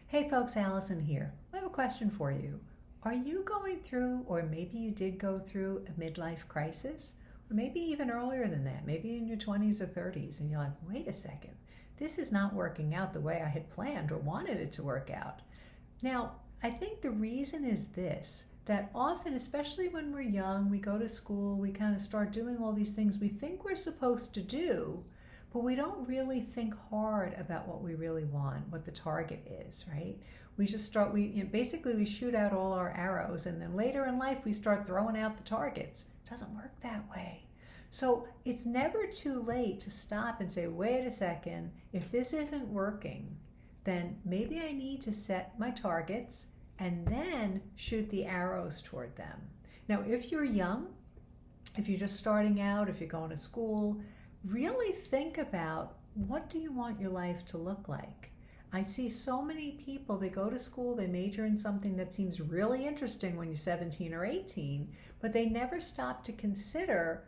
Hey folks, Allison here. I have a question for you. Are you going through, or maybe you did go through, a midlife crisis? Or maybe even earlier than that, maybe in your 20s or 30s, and you're like, wait a second, this is not working out the way I had planned or wanted it to work out. Now, I think the reason is this, that often, especially when we're young, we go to school, we kind of start doing all these things we think we're supposed to do, but we don't really think hard about what we really want, what the target is, right? We just start, basically we shoot out all our arrows, and then later in life we start throwing out the targets. It doesn't work that way. So it's never too late to stop and say, wait a second, if this isn't working, then maybe I need to set my targets and then shoot the arrows toward them. Now, if you're young, if you're just starting out, if you're going to school, really think about, what do you want your life to look like? I see so many people, they go to school, they major in something that seems really interesting when you're 17 or 18, but they never stop to consider,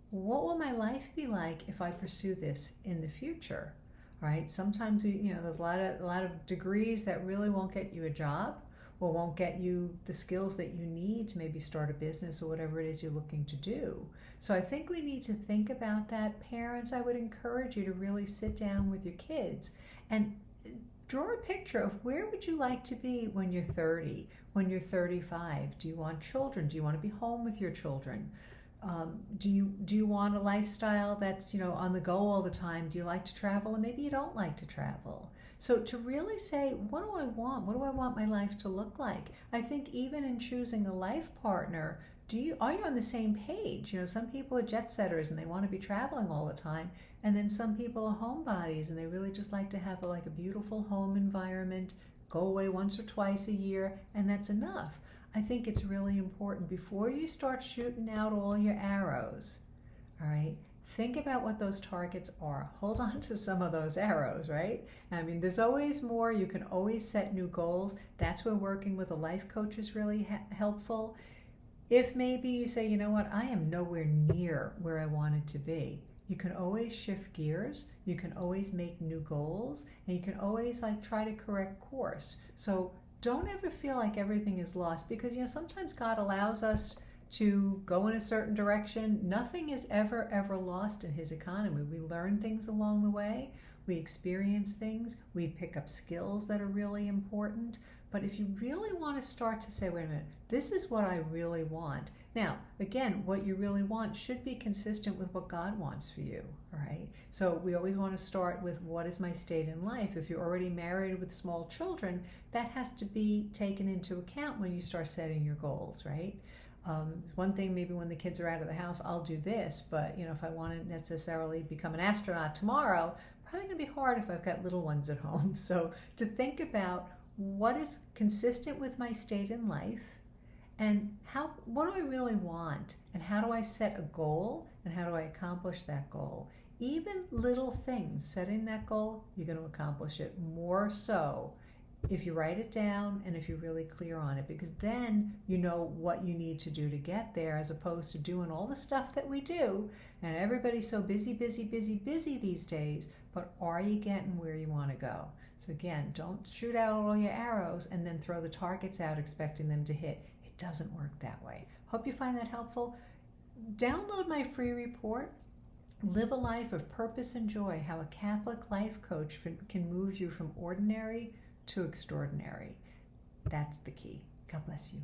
what will my life be like if I pursue this in the future? Right? Sometimes there's a lot of degrees that really won't get you a job, or won't get you the skills that you need to maybe start a business or whatever it is you're looking to do. So I think we need to think about that. Parents, I would encourage you to really sit down with your kids and draw a picture of, where would you like to be when you're 30, when you're 35? Do you want children? Do you want to be home with your children? Do you want a lifestyle that's on the go all the time? Do you like to travel, and maybe you don't like to travel? So to really say, what do I want? What do I want my life to look like? I think even in choosing a life partner, are you on the same page? Some people are jet setters and they want to be traveling all the time, and then some people are homebodies and they really just like to have a beautiful home environment, go away once or twice a year, and that's enough. I think it's really important, before you start shooting out all your arrows, all right, think about what those targets are. Hold on to some of those arrows, right? I mean, there's always more. You can always set new goals. That's where working with a life coach is really helpful. If maybe you say, you know what, I am nowhere near where I wanted to be, you can always shift gears. You can always make new goals, and you can always try to correct course. So don't ever feel like everything is lost, because sometimes God allows us to go in a certain direction. Nothing is ever lost in His economy. We learn things along the way. We experience things. We pick up skills that are really important. But if you really want to start to say, wait a minute, this is what I really want. Now, again, what you really want should be consistent with what God wants for you, all right? So we always want to start with, what is my state in life? If you're already married with small children, that has to be taken into account when you start setting your goals, right? One thing, maybe when the kids are out of the house, I'll do this, but if I want to necessarily become an astronaut tomorrow, probably going to be hard if I've got little ones at home. So to think about, what is consistent with my state in life, and what do I really want, and how do I set a goal, and how do I accomplish that goal? Even little things, setting that goal, you're going to accomplish it more so if you write it down and if you're really clear on it, because then you know what you need to do to get there, as opposed to doing all the stuff that we do. And everybody's so busy these days, but are you getting where you want to go? So again, don't shoot out all your arrows and then throw the targets out expecting them to hit. It doesn't work that way. Hope you find that helpful. Download my free report, Live a Life of Purpose and Joy, How a Catholic Life Coach Can Move You from Ordinary to Extraordinary. That's the key. God bless you.